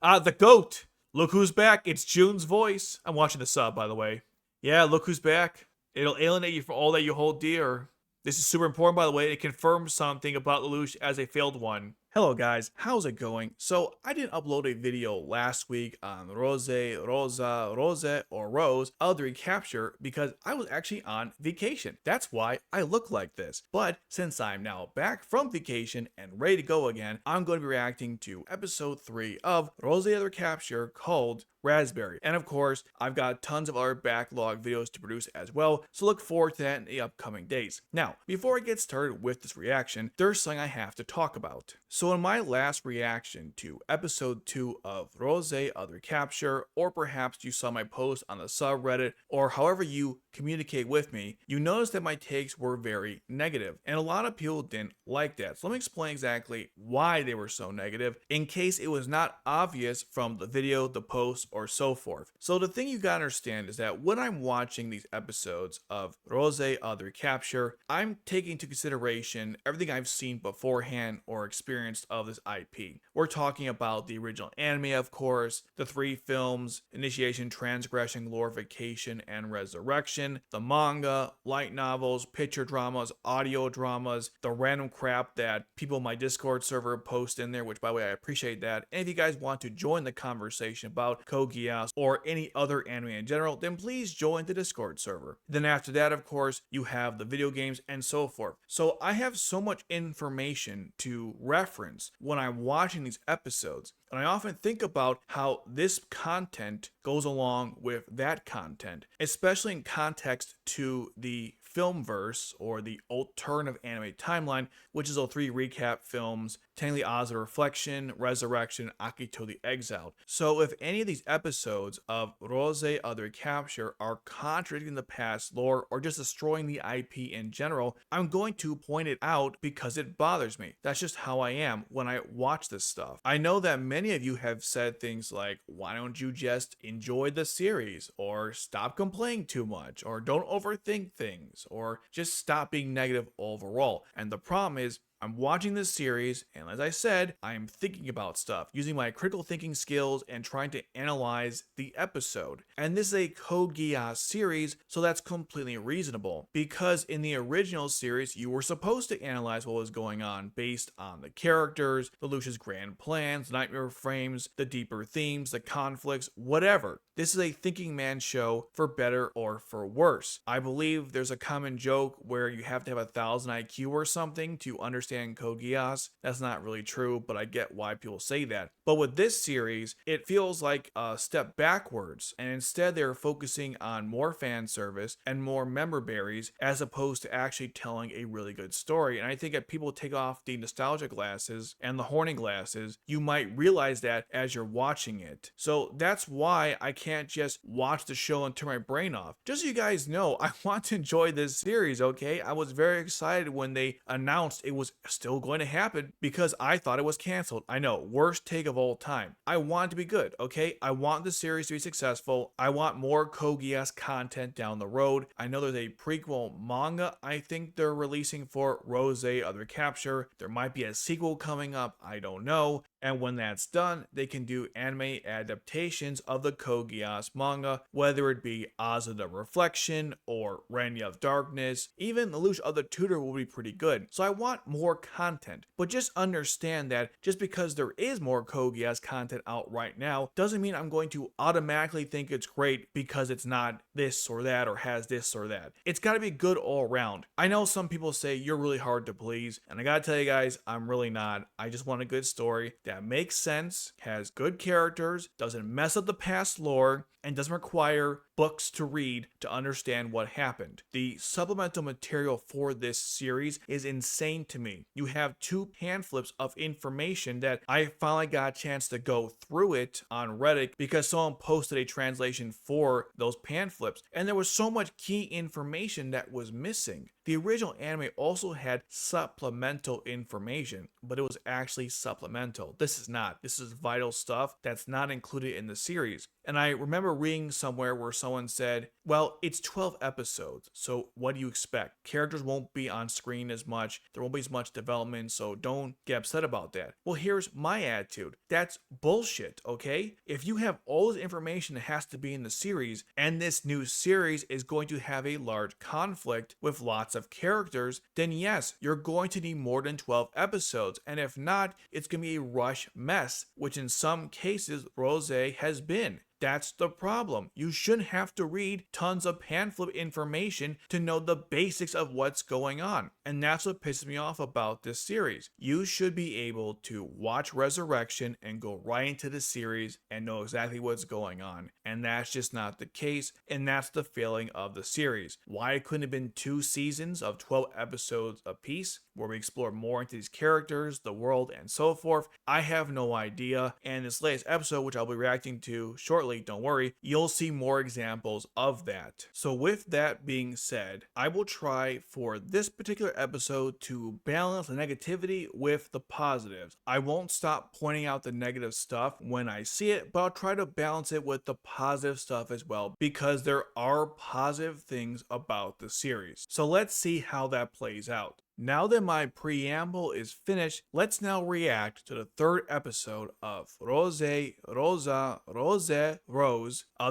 The GOAT! Look who's back. It's June's voice. I'm watching the sub, by the way. Yeah, look who's back. It'll alienate you for all that you hold dear. This is super important, by the way. It confirms something about Lelouch as a failed one. Hello guys, how's it going? So I didn't upload a video last week on Roze, or Roze of the Recapture because I was actually on vacation. That's why I look like this. But since I'm now back from vacation and ready to go again, I'm going to be reacting to episode 3 of Roze of the Recapture called Raspberry. And of course, I've got tons of other backlog videos to produce as well, so look forward to that in the upcoming days. Now, before I get started with this reaction, there's something I have to talk about. So in my last reaction to episode 2 of Roze of the Recapture, or perhaps you saw my post on the subreddit, or however you communicate with me, you noticed that my takes were very negative, and a lot of people didn't like that. So let me explain exactly why they were so negative, in case it was not obvious from the video, the post, or so forth. So the thing you gotta understand is that when I'm watching these episodes of Roze of the Recapture, I'm taking into consideration everything I've seen beforehand or experienced of this IP. We're talking about the original anime, of course, the 3 films, Initiation, Transgression, Glorification, and Resurrection, the manga, light novels, picture dramas, audio dramas, the random crap that people in my Discord server post in there, which by the way, I appreciate that. And if you guys want to join the conversation about Code Geass or any other anime in general, then please join the Discord server. Then after that, of course, you have the video games and so forth. So I have so much information to reference when I'm watching these episodes. And I often think about how this content goes along with that content, especially in context to the film verse or the alternative anime timeline, which is those 3 recap films, Tangley Oz the Reflection, Resurrection, Akito the Exiled. So if any of these episodes of Roze of the Recapture are contradicting the past lore or just destroying the IP in general, I'm going to point it out because it bothers me. That's just how I am when I watch this stuff. I know that many of you have said things like, why don't you just enjoy the series, or stop complaining too much, or don't overthink things, or just stop being negative overall. And the problem is, I'm watching this series, and as I said, I'm thinking about stuff, using my critical thinking skills and trying to analyze the episode. And this is a Code Geass series, so that's completely reasonable. Because in the original series, you were supposed to analyze what was going on based on the characters, Lelouch's grand plans, nightmare frames, the deeper themes, the conflicts, whatever. This is a thinking man show for better or for worse. I believe there's a common joke where you have to have 1,000 IQ or something to understand Code Geass. That's not really true, but I get why people say that. But with this series, it feels like a step backwards, and instead they're focusing on more fan service and more member berries as opposed to actually telling a really good story. And I think if people take off the nostalgia glasses and the horny glasses, you might realize that as you're watching it. So that's why I can't just watch the show and turn my brain off. Just so you guys know, I want to enjoy this series, okay? I was very excited when they announced it was still going to happen because I thought it was canceled. I know, worst take of all time. I want it to be good, okay? I want the series to be successful. I want more Code Geass content down the road. I know there's a prequel manga I think they're releasing for Roze of the Recapture. There might be a sequel coming up, I don't know. And when that's done, they can do anime adaptations of the Code Geass manga, whether it be Oz of the Reflection or Rania of Darkness. Even Lelouch of the Tutor will be pretty good. So I want more content. But just understand that just because there is more Code Geass content out right now, doesn't mean I'm going to automatically think it's great because it's not this or that or has this or that. It's got to be good all around. I know some people say you're really hard to please, and I gotta tell you guys, I'm really not. I just want a good story that makes sense, has good characters, doesn't mess up the past lore, and doesn't require books to read to understand what happened. The supplemental material for this series is insane to me. You have 2 pan flips of information that I finally got a chance to go through it on Reddit because someone posted a translation for those pan flips, and there was so much key information that was missing. The original anime also had supplemental information, but it was actually supplemental. This is not. This is vital stuff that's not included in the series. And I remember reading somewhere where someone said, well, it's 12 episodes, so what do you expect? Characters won't be on screen as much, there won't be as much much development, so don't get upset about that. Well, here's my attitude. That's bullshit, okay? If you have all this information that has to be in the series, and this new series is going to have a large conflict with lots of characters, then yes, you're going to need more than 12 episodes, and if not, it's going to be a rush mess, which in some cases Roze has been. That's the problem. You shouldn't have to read tons of pamphlet information to know the basics of what's going on. And that's what pisses me off about this series. You should be able to watch Resurrection and go right into the series and know exactly what's going on. And that's just not the case. And that's the failing of the series. Why it couldn't have been 2 seasons of 12 episodes apiece, where we explore more into these characters, the world, and so forth, I have no idea. And this latest episode, which I'll be reacting to shortly, don't worry, you'll see more examples of that. So with that being said, I will try for this particular episode to balance the negativity with the positives. I won't stop pointing out the negative stuff when I see it, but I'll try to balance it with the positive stuff as well, because there are positive things about the series. So let's see how that plays out. Now that my preamble is finished, let's now react to the 3rd episode of Roze, Roze, of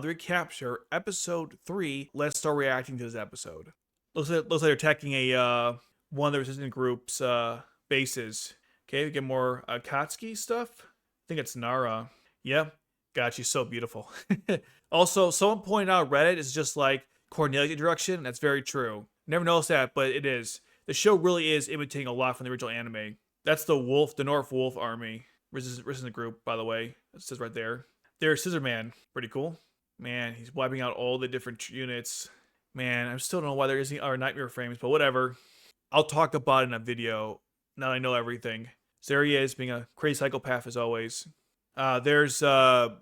the Recapture, episode 3. Let's start reacting to this episode. Looks like they're attacking one of the resistance group's bases. Okay, we get more Akatsuki stuff. I think it's Nara. Yep. God, she's so beautiful. Also, someone pointed out Reddit is just like Cornelia's introduction. That's very true. Never noticed that, but it is. The show really is imitating a lot from the original anime. That's the Wolf, the North Wolf Army. Resistance group, by the way. It says right there. There's Scissor Man. Pretty cool. Man, he's wiping out all the different units. Man, I still don't know why there isn't our Nightmare frames, but whatever. I'll talk about it in a video now that I know everything. So there he is, being a crazy psychopath as always. There's Kotetsu?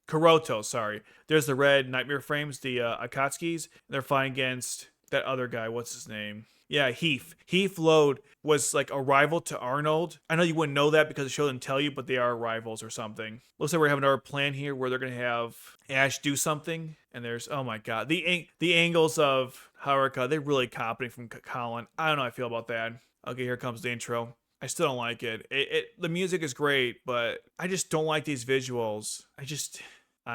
Kuroto, sorry. There's the red Nightmare frames, the Akatsukis. They're fighting against that other guy, what's his name? Yeah, Heath. Heath Lode was like a rival to Arnold. I know you wouldn't know that because the show didn't tell you, but they are rivals or something. Looks like we're having our plan here where they're going to have Ash do something. And there's, oh my god, the angles of Haruka, they're really copying from Colin. I don't know how I feel about that. Okay, here comes the intro. I still don't like it. The music is great, but I just don't like these visuals. I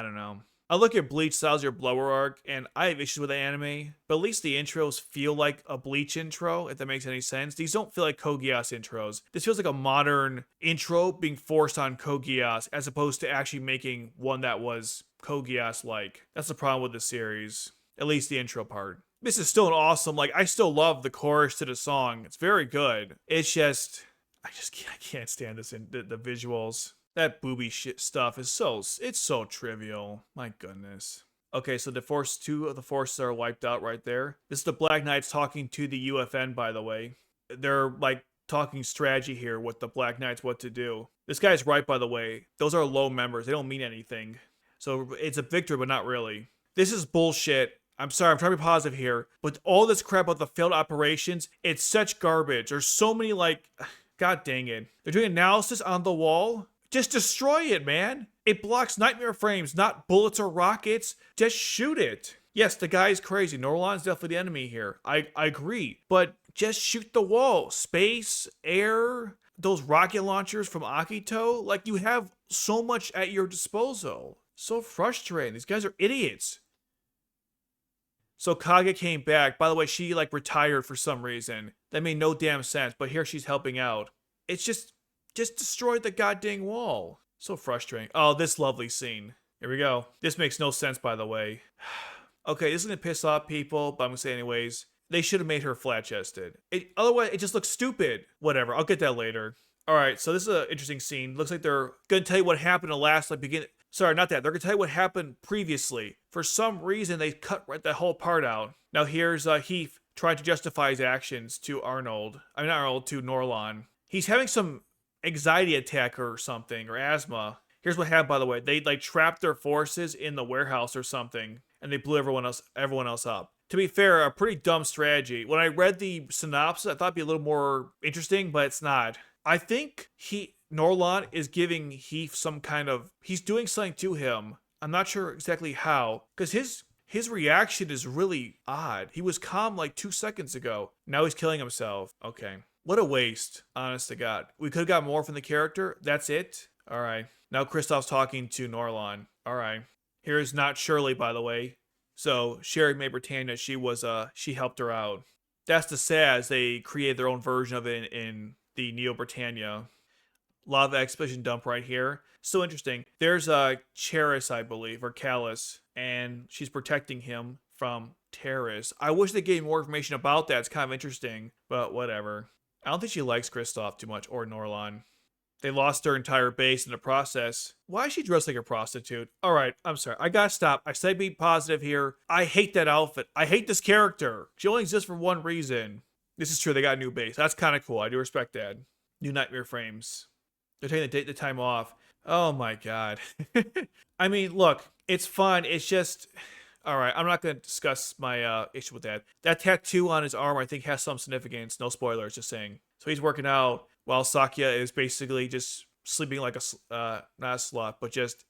don't know. I look at Bleach Styles Your Blower Arc, and I have issues with the anime, but at least the intros feel like a Bleach intro, if that makes any sense. These don't feel like Code Geass intros. This feels like a modern intro being forced on Code Geass, as opposed to actually making one that was Code Geass-like. That's the problem with the series, at least the intro part. This is still an awesome, I still love the chorus to the song. It's very good. It's just, I can't stand this in the visuals. That booby shit stuff is it's so trivial. My goodness. Okay, so two of the forces are wiped out right there. This is the Black Knights talking to the UFN, by the way. They're talking strategy here with the Black Knights, what to do. This guy's right, by the way. Those are low members. They don't mean anything. So it's a victory, but not really. This is bullshit. I'm sorry, I'm trying to be positive here. But all this crap about the failed operations, it's such garbage. There's so many god dang it. They're doing analysis on the wall. Just destroy it, man. It blocks Nightmare frames, not bullets or rockets. Just shoot it. Yes, the guy's crazy. Norlan's definitely the enemy here. I agree. But just shoot the wall. Space, air, those rocket launchers from Akito. You have so much at your disposal. So frustrating. These guys are idiots. So Kage came back. By the way, she retired for some reason. That made no damn sense. But here she's helping out. It's just destroyed the goddamn wall. So frustrating. Oh, this lovely scene. Here we go. This makes no sense, by the way. Okay, this is gonna piss off people, but I'm gonna say anyways. They should have made her flat-chested. Otherwise, it just looks stupid. Whatever, I'll get that later. Alright, so this is an interesting scene. Looks like they're gonna tell you what happened in the last, Sorry, not that. They're gonna tell you what happened previously. For some reason, they cut that whole part out. Now here's Heath trying to justify his actions to Arnold. I mean, not Arnold, to Norlan. He's having some anxiety attack or something, or asthma. Here's what happened, by the way. They trapped their forces in the warehouse or something, and they blew everyone else up. To be fair, a pretty dumb strategy. When I read the synopsis, I thought it'd be a little more interesting, but it's not. I think Norlan is giving Heath some kind of, he's doing something to him. I'm not sure exactly how, because His reaction is really odd. He was calm like 2 seconds ago. Now he's killing himself. Okay. What a waste, honest to God. We could have got more from the character. That's it? Alright. Now Kristoff's talking to Norlon. Alright. Here's not Shirley, by the way. So, Sherry May Britannia, she helped her out. That's the Saz. They created their own version of it in the Neo Britannia. Lava exposition dump right here. So interesting. There's a Cheris, I believe, or Callus, and she's protecting him from Terrace. I wish they gave more information about that. It's kind of interesting, but whatever. I don't think she likes Kristoff too much, or Norlon. They lost their entire base in the process. Why is she dressed like a prostitute? Alright, I'm sorry. I gotta stop. I said be positive here. I hate that outfit. I hate this character. She only exists for one reason. This is true. They got a new base. That's kind of cool. I do respect that. New nightmare frames. They're taking the time off. Oh my god. I mean, look, it's fun. It's just... Alright, I'm not going to discuss my issue with that. That tattoo on his arm, I think, has some significance. No spoilers, just saying. So he's working out while Sakya is basically just sleeping like not a slut, but just...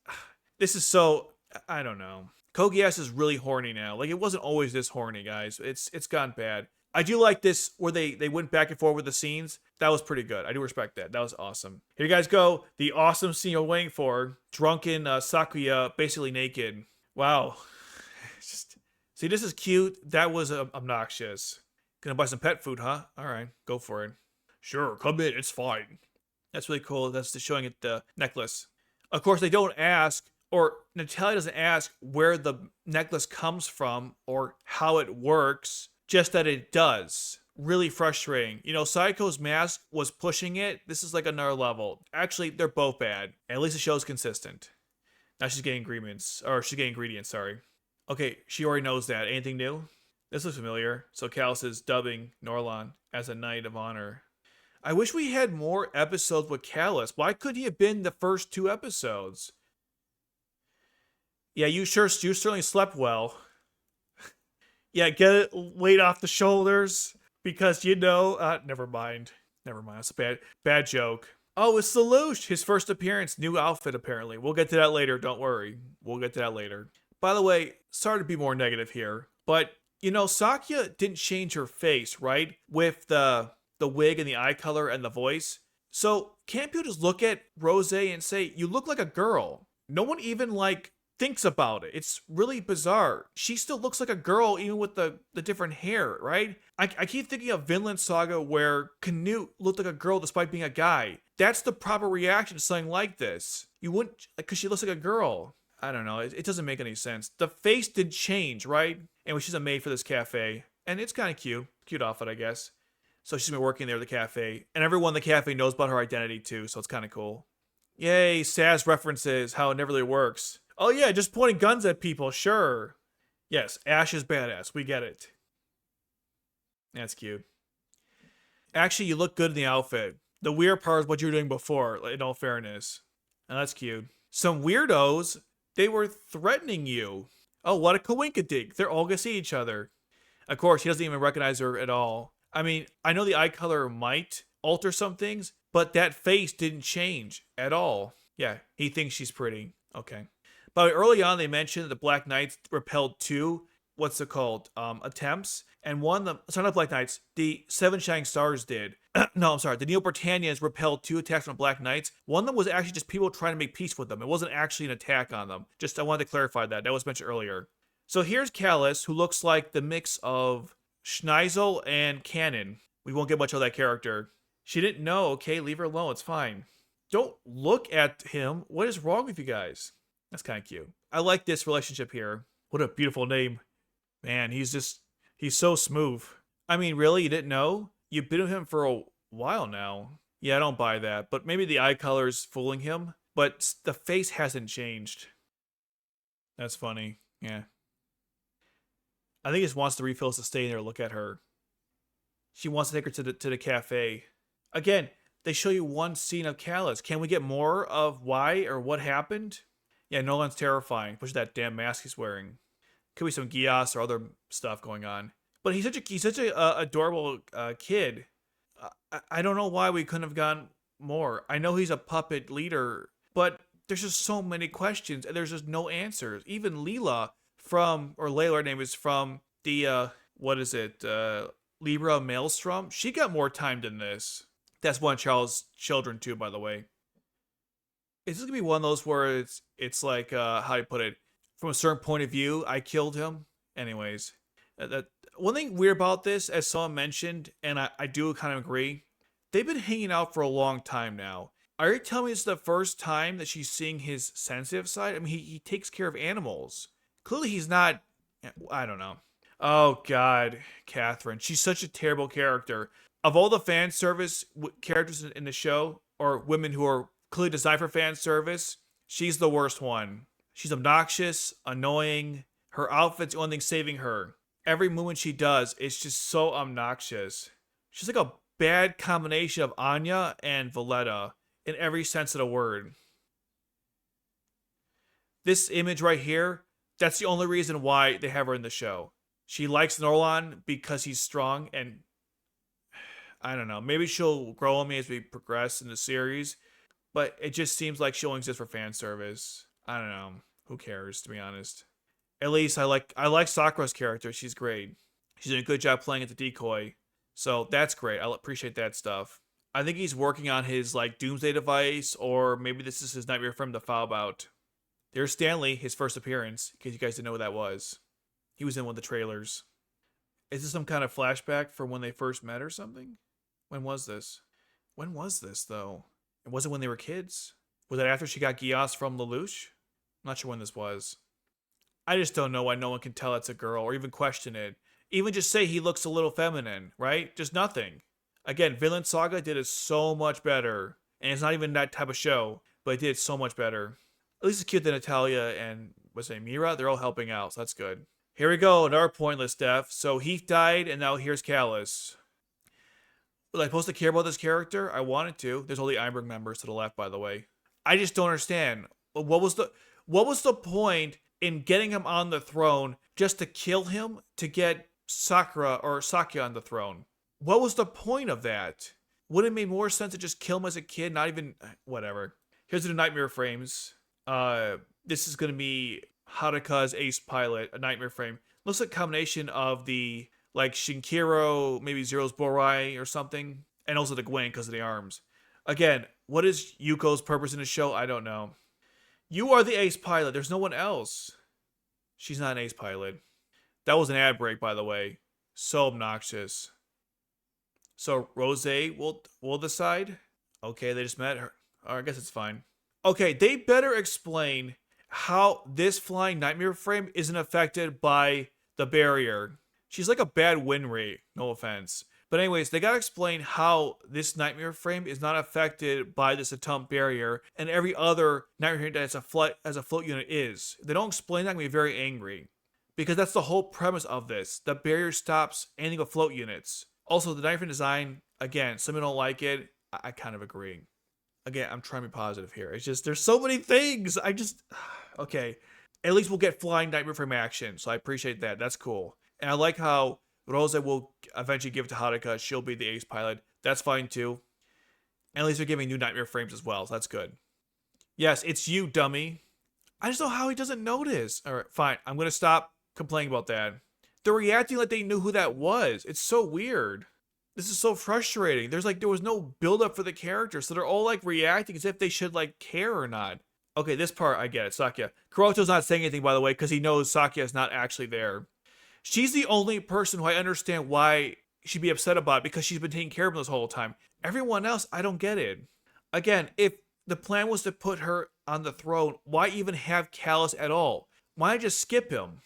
This is so... I don't know. Kogias is really horny now. Like, it wasn't always this horny, guys. It's gone bad. I do like this, where they went back and forth with the scenes. That was pretty good. I do respect that. That was awesome. Here you guys go. The awesome scene you're waiting for. Drunken Sakuya, basically naked. Wow. Just see, this is cute. That was obnoxious. Gonna buy some pet food, huh? All right, go for it. Sure, come in. It's fine. That's really cool. That's the showing it the necklace. Of course, they don't ask, or Natalia doesn't ask where the necklace comes from or how it works. Just that it does. Really frustrating. You know, Saiko's mask was pushing it. This is like another level. Actually, they're both bad. At least the show's consistent. Now she's getting ingredients, sorry. Okay, she already knows that. Anything new? This looks familiar. So Callus is dubbing Norlon as a Knight of Honor. I wish we had more episodes with Callus. Why couldn't he have been the first 2 episodes? Yeah, you certainly slept well. Yeah, get it weight off the shoulders. Because, you know, never mind. Never mind, it's a bad joke. Oh, it's Lelouch. His first appearance, new outfit apparently. We'll get to that later, don't worry. We'll get to that later. By the way, sorry to be more negative here, but, you know, Sakya didn't change her face, right? With the wig and the eye color and the voice. So, can't you just look at Roze and say, you look like a girl? No one even, like, thinks about it. It's really bizarre. She still looks like a girl even with the different hair, right? I keep thinking of Vinland Saga where Canute looked like a girl despite being a guy. That's the proper reaction to something like this. You wouldn't, because she looks like a girl. I don't know. It doesn't make any sense. The face did change, right? Anyway, she's a maid for this cafe. And it's kind of cute. Cute outfit, I guess. So she's been working there at the cafe. And everyone in the cafe knows about her identity too, so it's kind of cool. Yay, Saz references how it never really works. Oh yeah, just pointing guns at people, sure. Yes, Ash is badass, we get it. That's cute. Actually, you look good in the outfit. The weird part is what you were doing before, in all fairness. And that's cute. Some weirdos, they were threatening you. Oh, what a coinkydink. They're all gonna see each other. Of course, he doesn't even recognize her at all. I mean, I know the eye color might alter some things, but that face didn't change at all. Yeah, he thinks she's pretty. Okay. But early on, they mentioned that the Black Knights repelled 2, attempts. And one, sorry, not Black Knights, the 7 Shining Stars did. No, I'm sorry, the Neo Britannians repelled 2 attacks from Black Knights. One of them was actually just people trying to make peace with them. It wasn't actually an attack on them. Just, I wanted to clarify that. That was mentioned earlier. So here's Callus, who looks like the mix of Schneisel and Cannon. We won't get much of that character. She didn't know, okay? Leave her alone, it's fine. Don't look at him. What is wrong with you guys? That's kind of cute. I like this relationship here. What a beautiful name. Man, he's so smooth. I mean, really? You didn't know? You've been with him for a while now. Yeah, I don't buy that. But maybe the eye color's fooling him. But the face hasn't changed. That's funny. Yeah. I think he just wants the refills to stay in there and look at her. She wants to take her to the cafe. Again, they show you one scene of Callus. Can we get more of why or what happened? Yeah, Nolan's terrifying. Especially that damn mask he's wearing. Could be some Gias or other stuff going on. But he's such a adorable kid. I don't know why we couldn't have gone more. I know he's a puppet leader, but there's just so many questions and there's just no answers. Even Leela from, or Layla, her name is from the, what is it, Libra Maelstrom. She got more time than this. That's one of Charles' children too, by the way. Is this gonna be one of those where it's like, how do you put it? From a certain point of view, I killed him. Anyways, that one thing weird about this, as someone mentioned, and I do kind of agree, they've been hanging out for a long time now. Are you telling me it's the first time that she's seeing his sensitive side? I mean, he takes care of animals. Clearly, he's not. I don't know. Oh God, Catherine, she's such a terrible character. Of all the fan service characters in the show, or women who are clearly designed for fan service, she's the worst one. She's obnoxious, annoying. Her outfit's the only thing saving her. Every movement she does, it's just so obnoxious. She's like a bad combination of Anya and Valletta in every sense of the word. This image right here, that's the only reason why they have her in the show. She likes Norlon because he's strong, and I don't know, maybe she'll grow on me as we progress in the series, but it just seems like she only exists for fan service. I don't know. Who cares, to be honest? At least I like Sakura's character. She's great. She's doing a good job playing at the decoy. So that's great. I appreciate that stuff. I think he's working on his like doomsday device, or maybe this is his nightmare frame to foul about. There's Stanley, his first appearance, in case you guys didn't know who that was. He was in one of the trailers. Is this some kind of flashback from when they first met or something? When was this? When was this, though? And was it when they were kids? Was it after she got Gios from Lelouch? I'm not sure when this was. I just don't know why no one can tell it's a girl or even question it. Even just say he looks a little feminine, right? Just nothing. Again, Villain Saga did it so much better. And it's not even that type of show, but it did it so much better. At least it's cute that Natalia and, what's her name, Mira, they're all helping out, so that's good. Here we go, another pointless death. So Heath died, and now here's Callus. Was I supposed to care about this character? I wanted to. There's all the Einberg members to the left, by the way. I just don't understand. What was the point in getting him on the throne just to kill him to get Sakura or Sakya on the throne? What was the point of that? Wouldn't it make more sense to just kill him as a kid? Not even, whatever. Here's the nightmare frames. This is going to be Haruka's ace pilot, a nightmare frame. Looks like a combination of the, like, Shinkiro, maybe Zero's Borai or something, and also the Gwen because of the arms. Again, what is Yuko's purpose in the show? I don't know. You are the ace pilot. There's no one else. She's not an ace pilot. That was an ad break, by the way. So obnoxious. So Roze will decide? Okay, they just met her. I guess it's fine. Okay, they better explain how this flying nightmare frame isn't affected by the barrier. She's like a bad win rate, no offense. But anyways, they gotta explain how this nightmare frame is not affected by this atomic barrier, and every other nightmare frame that as a float unit is. If they don't explain that, I'm gonna be very angry. Because that's the whole premise of this. The barrier stops anything with float units. Also, the nightmare frame design, again, some people don't like it. I kind of agree. Again, I'm trying to be positive here. It's just, there's so many things. Okay. At least we'll get flying nightmare frame action, so I appreciate that. That's cool. And I like how Rosa will eventually give it to Haruka. She'll be the ace pilot. That's fine too. And at least they're giving new nightmare frames as well, so that's good. Yes, it's you, dummy. I just don't know how he doesn't notice. Alright, fine. I'm going to stop complaining about that. They're reacting like they knew who that was. It's so weird. This is so frustrating. There was no build up for the characters, so they're all like reacting as if they should like care or not. Okay, this part I get it. Sakya. Kuroto's not saying anything, by the way, because he knows Sakya is not actually there. She's the only person who I understand why she'd be upset about it, because she's been taking care of him this whole time. Everyone else, I don't get it. Again, if the plan was to put her on the throne, why even have Callus at all? Why not just skip him?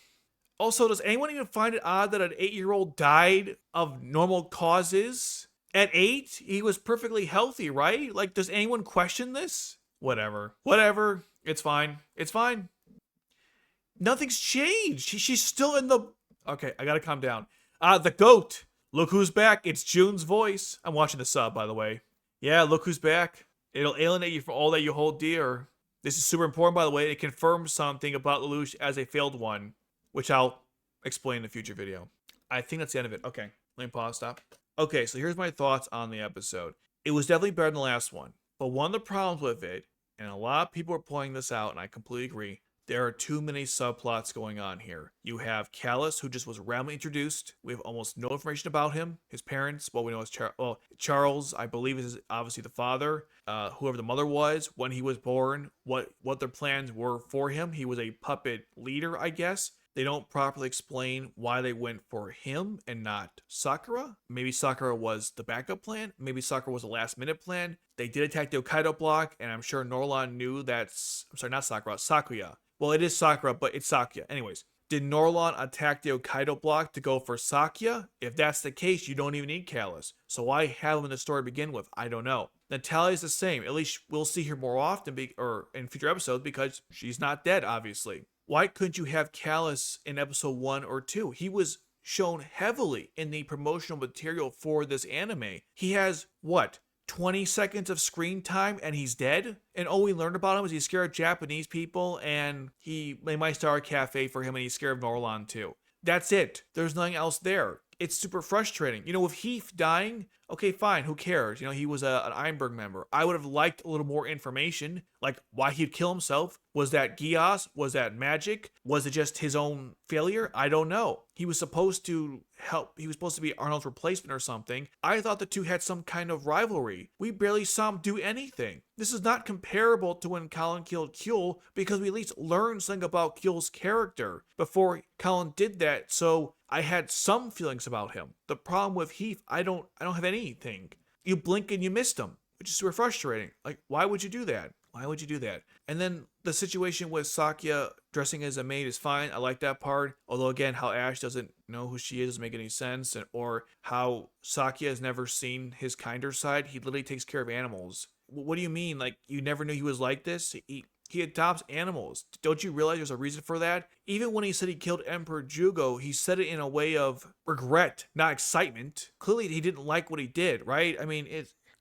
Also, does anyone even find it odd that an 8-year-old died of normal causes? At 8, he was perfectly healthy, right? Like, does anyone question this? Whatever. Whatever. It's fine. It's fine. Nothing's changed. She's still in the... Okay, I gotta calm down. The GOAT. Look who's back. It's June's voice. I'm watching the sub, by the way. Yeah, look who's back. It'll alienate you for all that you hold dear. This is super important, by the way. It confirms something about Lelouch as a failed one, which I'll explain in a future video. I think that's the end of it. Okay, let me pause, stop. Okay, so here's my thoughts on the episode. It was definitely better than the last one, but one of the problems with it, and a lot of people are pointing this out, and I completely agree, There are too many subplots going on here. You have Callus, who just was randomly introduced. We have almost no information about him. His parents, well, we know it's Charles, I believe, is obviously the father. Whoever the mother was, when he was born, what their plans were for him. He was a puppet leader, I guess. They don't properly explain why they went for him and not Sakura. Maybe Sakura was the backup plan. Maybe Sakura was a last minute plan. They did attack the Hokkaido block, and I'm sure Norlon knew that's. I'm sorry, not Sakura, Sakuya. Well, it is Sakura, but it's Sakuya. Anyways, did Norlon attack the Hokkaido block to go for Sakuya? If that's the case, you don't even need Callus. So why have him in the story to begin with? I don't know. Natalia's the same. At least we'll see her more often or in future episodes because she's not dead, obviously. Why couldn't you have Callus in episode 1 or 2? He was shown heavily in the promotional material for this anime. He has, 20 seconds of screen time and he's dead? And all we learned about him is he's scared of Japanese people and they might start a cafe for him and he's scared of Norlon too. That's it. There's nothing else there. It's super frustrating. With Heath dying, okay, fine, who cares? He was an Ironberg member. I would have liked a little more information, like why he'd kill himself. Was that Gios? Was that magic? Was it just his own failure? I don't know. He was supposed to help. He was supposed to be Arnold's replacement or something. I thought the two had some kind of rivalry. We barely saw him do anything. This is not comparable to when Colin killed Kyul because we at least learned something about Kyul's character before Colin did that. So I had some feelings about him. The problem with Heath, I don't have anything. You blink and you missed him, which is super frustrating. Like, why would you do that? Why would you do that? And then the situation with Sakuya dressing as a maid is fine. I like that part. Although again, how Ash doesn't know who she is doesn't make any sense, or how Sakuya has never seen his kinder side. He literally takes care of animals. What do you mean? Like, you never knew he was like this? He adopts animals. Don't you realize there's a reason for that? Even when he said he killed Emperor Jugo, he said it in a way of regret, not excitement. Clearly, he didn't like what he did, right? I mean,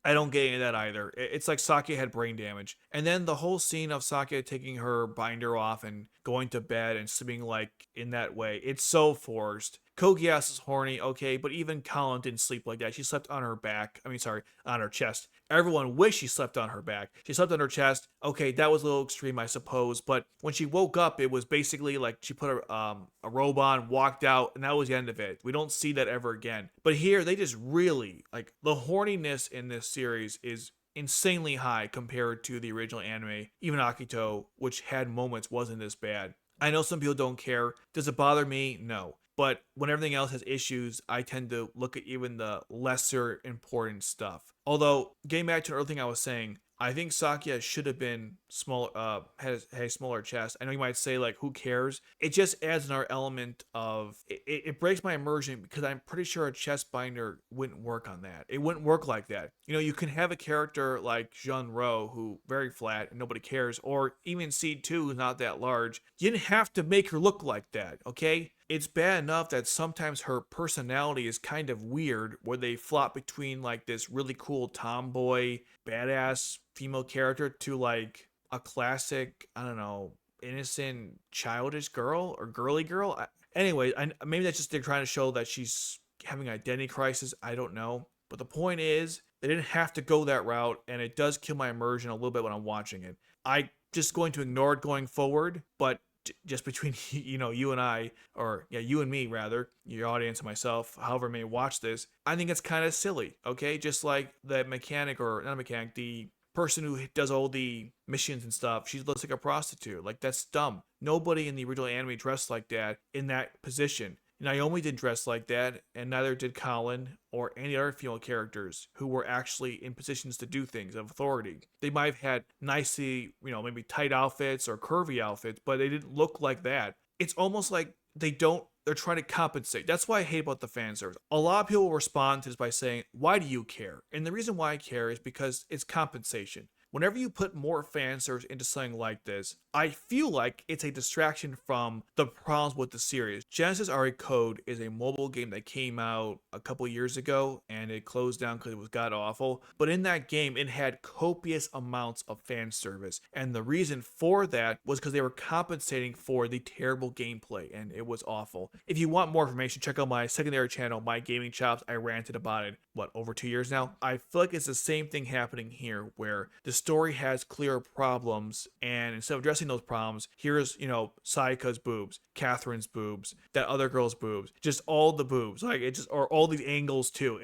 I don't get any of that either. It's like Sakuya had brain damage. And then the whole scene of Sakuya taking her binder off and going to bed and sleeping like in that way, it's so forced. Kogias is horny, okay, but even Colin didn't sleep like that. She slept on her back. On her chest. Everyone wished she slept on her back. She slept on her chest. Okay, that was a little extreme, I suppose. But when she woke up, it was basically like she put a robe on, walked out, and that was the end of it. We don't see that ever again. But here, they just really, like, the horniness in this series is insanely high compared to the original anime. Even Akito, which had moments, wasn't this bad. I know some people don't care. Does it bother me? No. But when everything else has issues, I tend to look at even the lesser important stuff. Although, getting back to the other thing I was saying, I think Sakuya should have been smaller, had a smaller chest. I know you might say, like, who cares? It just adds another element of, it breaks my immersion because I'm pretty sure a chest binder wouldn't work on that. It wouldn't work like that. You can have a character like Jean Ro, who very flat and nobody cares, or even C2, who's not that large. You didn't have to make her look like that, okay? It's bad enough that sometimes her personality is kind of weird, where they flop between like this really cool tomboy, badass female character to like a classic, I don't know, innocent, childish girl or girly girl. Anyway, maybe that's just they're trying to show that she's having an identity crisis. I don't know. But the point is, they didn't have to go that route, and it does kill my immersion a little bit when I'm watching it. I'm just going to ignore it going forward, but just between you and I, or you and me rather, your audience and myself, however may watch this, I think it's kind of silly, okay? Just like the mechanic, or not a mechanic, the person who does all the missions and stuff, she looks like a prostitute. Like, that's dumb. Nobody in the original anime dressed like that in that position. Naomi didn't dress like that, and neither did Colin or any other female characters who were actually in positions to do things of authority. They might have had nicely, maybe tight outfits or curvy outfits, but they didn't look like that. It's almost like they're trying to compensate. That's why I hate about the fan service. A lot of people respond to this by saying, why do you care? And the reason why I care is because it's compensation. Whenever you put more fan service into something like this, I feel like it's a distraction from the problems with the series. Genesis RE Code is a mobile game that came out a couple years ago, and it closed down because it was god awful. But in that game, it had copious amounts of fan service, and the reason for that was because they were compensating for the terrible gameplay, and it was awful. If you want more information, check out my secondary channel, My Gaming Chops. I ranted about it, over 2 years now? I feel like it's the same thing happening here, where the story has clear problems, and instead of addressing those problems, here's, Sayaka's boobs, Catherine's boobs, that other girl's boobs, just all the boobs, like it just, or all these angles too.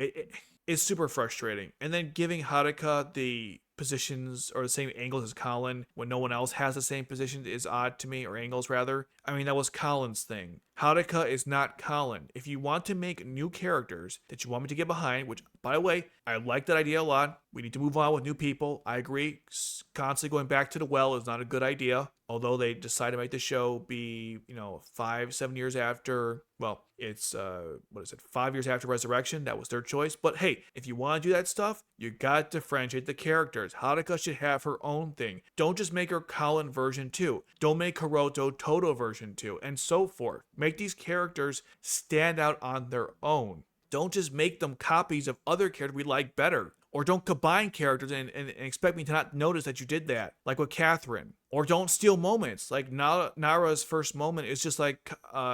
It's super frustrating. And then giving Haruka the positions or the same angles as Colin when no one else has the same positions is odd to me, or angles rather. I mean, that was Colin's thing. Haruka is not Colin. If you want to make new characters that you want me to get behind, which, by the way, I like that idea a lot. We need to move on with new people. I agree. Constantly going back to the well is not a good idea. Although they decided to make the show be, 7 years after, well, it's, 5 years after Resurrection. That was their choice. But hey, if you want to do that stuff, you got to differentiate the characters. Haruka should have her own thing. Don't just make her Colin version 2. Don't make Hiroto Toto version 2, and so forth. Make these characters stand out on their own. Don't just make them copies of other characters we like better. Or don't combine characters and expect me to not notice that you did that, like with Catherine. Or don't steal moments, like Nara's first moment is just like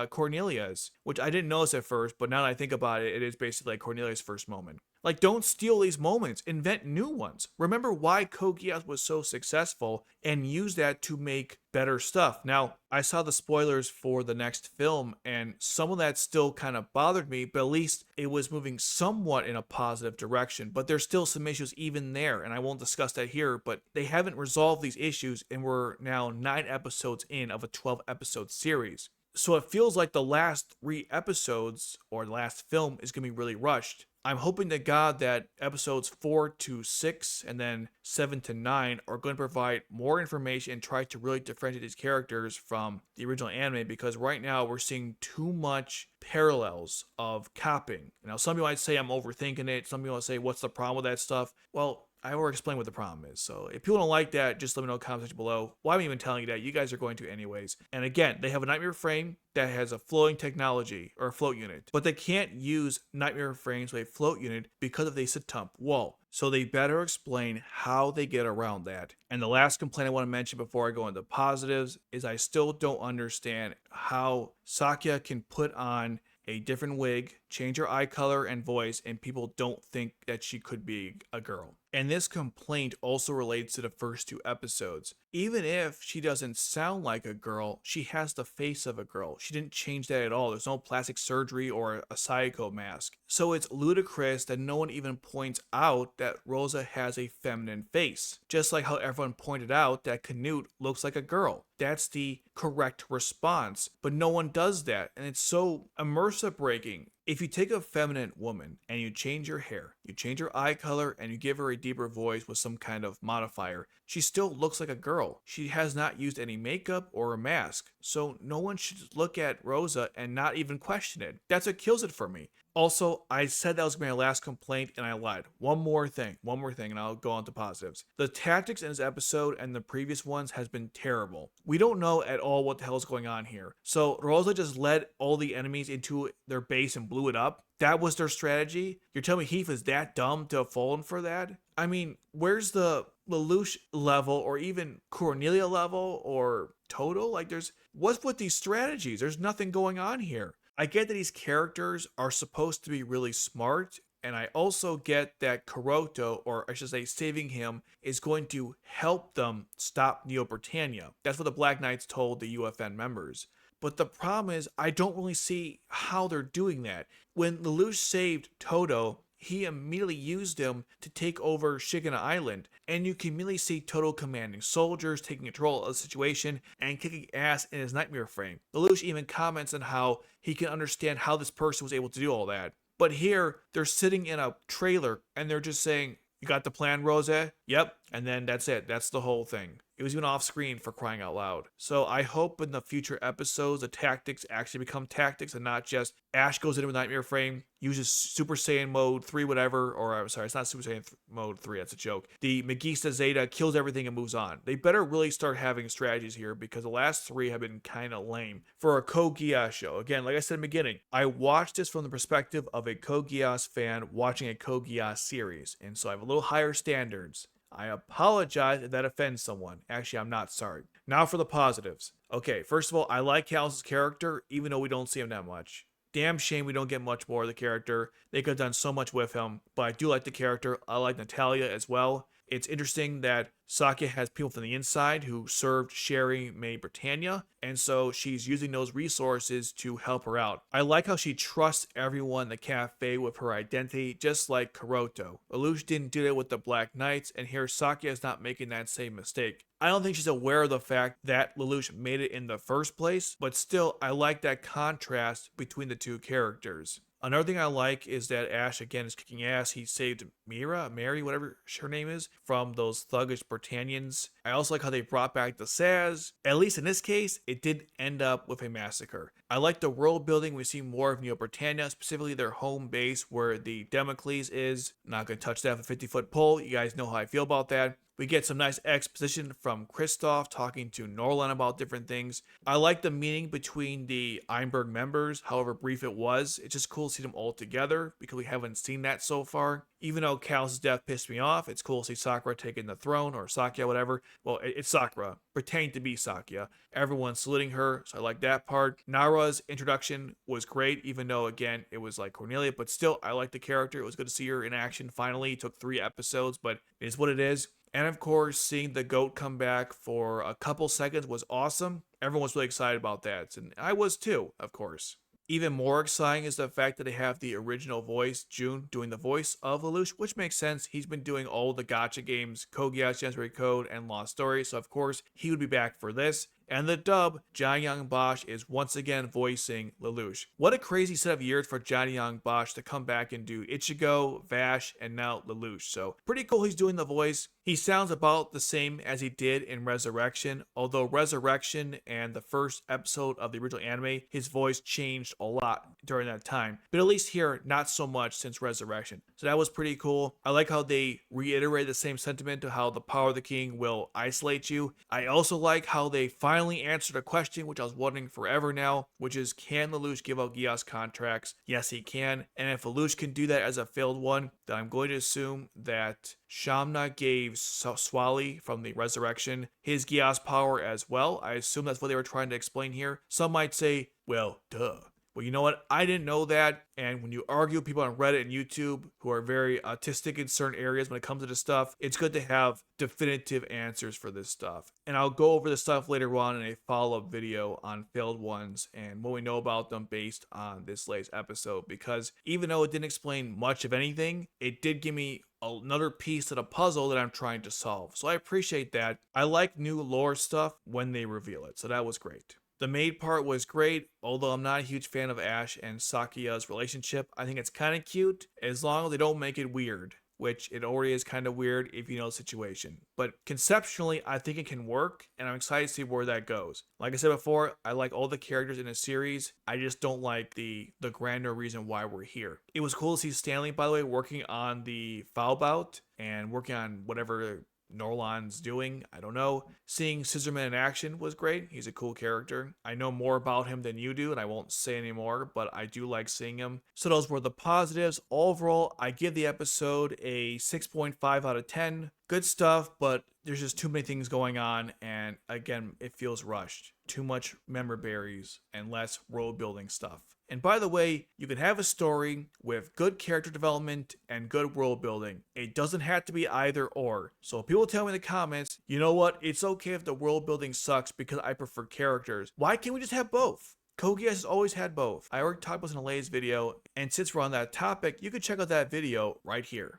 Cornelia's, which I didn't notice at first, but now that I think about it, it is basically like Cornelia's first moment. Like, don't steal these moments, invent new ones. Remember why Code Geass was so successful and use that to make better stuff. Now, I saw the spoilers for the next film, and some of that still kind of bothered me, but at least it was moving somewhat in a positive direction. But there's still some issues even there, and I won't discuss that here, but they haven't resolved these issues, and we're now 9 episodes in of a 12-episode series. So it feels like the last 3 episodes, or the last film, is going to be really rushed. I'm hoping to God that episodes 4 to 6 and then 7 to 9 are going to provide more information and try to really differentiate these characters from the original anime, because right now we're seeing too much parallels of copying. Now, some people might say I'm overthinking it. Some people might say, what's the problem with that stuff? Well, I already explained what the problem is. So if people don't like that, just let me know in the comment section below. Why am I even telling you that? You guys are going to anyways. And again, they have a Nightmare frame that has a floating technology, or a float unit. But they can't use Nightmare frames with a float unit because of the Satump wall. So they better explain how they get around that. And the last complaint I want to mention before I go into positives is I still don't understand how Sakya can put on a different wig, change her eye color and voice, and people don't think that she could be a girl. And this complaint also relates to the first 2 episodes. Even if she doesn't sound like a girl, she has the face of a girl. She didn't change that at all. There's no plastic surgery or a psycho mask. So it's ludicrous that no one even points out that Roze has a feminine face. Just like how everyone pointed out that Canute looks like a girl. That's the correct response. But no one does that. And it's so immersive breaking. If you take a feminine woman and you change her hair, you change her eye color, and you give her a deeper voice with some kind of modifier, she still looks like a girl. She has not used any makeup or a mask. So no one should look at Roze and not even question it. That's what kills it for me. Also, I said that was going to be my last complaint, and I lied. One more thing, and I'll go on to positives. The tactics in this episode and the previous ones has been terrible. We don't know at all what the hell is going on here. So Roze just led all the enemies into their base and blew it up. That was their strategy? You're telling me Heath is that dumb to have fallen for that? I mean, where's the Lelouch level, or even Cornelia level, or Toto? Like, what's with these strategies? There's nothing going on here. I get that these characters are supposed to be really smart, and I also get that Kuroto, or I should say saving him, is going to help them stop Neo Britannia. That's what the Black Knights told the UFN members. But the problem is, I don't really see how they're doing that. When Lelouch saved Toto, he immediately used him to take over Shigana Island, and you can immediately see Toto commanding soldiers, taking control of the situation, and kicking ass in his Nightmare frame. Lelouch even comments on how he can understand how this person was able to do all that. But here, they're sitting in a trailer, and they're just saying, "You got the plan, Roze?" "Yep." And then that's it. That's the whole thing. It was even off screen, for crying out loud. So I hope in the future episodes, the tactics actually become tactics and not just Ash goes in with Nightmare Frame, uses Super Saiyan Mode 3, whatever, or I'm sorry, it's not Super Saiyan Mode 3, that's a joke. The Megista Zeta kills everything and moves on. They better really start having strategies here, because the last 3 have been kind of lame for a Code Geass show. Again, like I said in the beginning, I watched this from the perspective of a Code Geass fan watching a Code Geass series, and so I have a little higher standards. I apologize if that offends someone. Actually, I'm not sorry. Now for the positives. Okay, first of all, I like Callus's character, even though we don't see him that much. Damn shame we don't get much more of the character. They could have done so much with him, but I do like the character. I like Natalia as well. It's interesting that Sakya has people from the inside who served Sherry May Britannia, and so she's using those resources to help her out. I like how she trusts everyone in the cafe with her identity, just like Kuroto. Lelouch didn't do that with the Black Knights, and here Sakya is not making that same mistake. I don't think she's aware of the fact that Lelouch made it in the first place, but still, I like that contrast between the two characters. Another thing I like is that Ash again is kicking ass. He saved Mary, whatever her name is, from those thuggish Britannians. I also like how they brought back the Saz. At least in this case, it did end up with a massacre. I like the world building. We see more of Neo Britannia, specifically their home base where the Damocles is. Not gonna touch that with a 50-foot pole. You guys know how I feel about that. We get some nice exposition from Kristoff talking to Norlan about different things. I like the meeting between the Einberg members, however brief it was. It's just cool to see them all together because we haven't seen that so far. Even though Cal's death pissed me off, it's cool to see Sakura taking the throne, or Sakya, whatever. Well, it's Sakura, pretending to be Sakya. Everyone's saluting her, so I like that part. Nara's introduction was great, even though, again, it was like Cornelia, but still, I like the character. It was good to see her in action finally. It took 3 episodes, but it is what it is. And of course, seeing the goat come back for a couple seconds was awesome. Everyone was really excited about that, and I was too, of course. Even more exciting is the fact that they have the original voice, June, doing the voice of Lelouch, which makes sense. He's been doing all the gacha games, Code Geass, Genshin Code, and Lost Stories, so of course he would be back for this. And the dub, Johnny Young Bosch, is once again voicing Lelouch. What a crazy set of years for Johnny Young Bosch to come back and do Ichigo, Vash, and now Lelouch. So pretty cool he's doing the voice. He sounds about the same as he did in Resurrection, although Resurrection and the first episode of the original anime, his voice changed a lot during that time. But at least here, not so much since Resurrection. So that was pretty cool. I like how they reiterated the same sentiment to how the power of the king will isolate you. I also like how they finally answered a question which I was wondering forever now, which is, can Lelouch give out Geass contracts? Yes, he can. And if Lelouch can do that as a failed one, then I'm going to assume that Shamna gave Swali from the Resurrection his Geass power as well. I assume that's what they were trying to explain here. Some might say, well, duh. Well, you know what? I didn't know that. And when you argue with people on Reddit and YouTube who are very autistic in certain areas when it comes to this stuff, it's good to have definitive answers for this stuff. And I'll go over this stuff later on in a follow-up video on failed ones and what we know about them based on this latest episode. Because even though it didn't explain much of anything, it did give me another piece of the puzzle that I'm trying to solve. So I appreciate that. I like new lore stuff when they reveal it. So that was great. The maid part was great, although I'm not a huge fan of Ash and Sakya's relationship. I think it's kind of cute, as long as they don't make it weird, which it already is kind of weird if you know the situation. But conceptually, I think it can work, and I'm excited to see where that goes. Like I said before, I like all the characters in the series. I just don't like the grander reason why we're here. It was cool to see Stanley, by the way, working on the foul bout and working on whatever Norlan's doing. I don't know. Seeing Scissorman in action was great. He's a cool character. I know more about him than you do, and I won't say anymore, but I do like seeing him. So those were the positives. Overall, I give the episode a 6.5 out of 10. Good stuff, but there's just too many things going on, and again, it feels rushed. Too much member berries and less world building stuff. And by the way, you can have a story with good character development and good world building. It doesn't have to be either or. So if people tell me in the comments, you know what, it's okay if the world building sucks because I prefer characters. Why can't we just have both? Code Geass has always had both. I already talked about this in a latest video, and since we're on that topic, you can check out that video right here.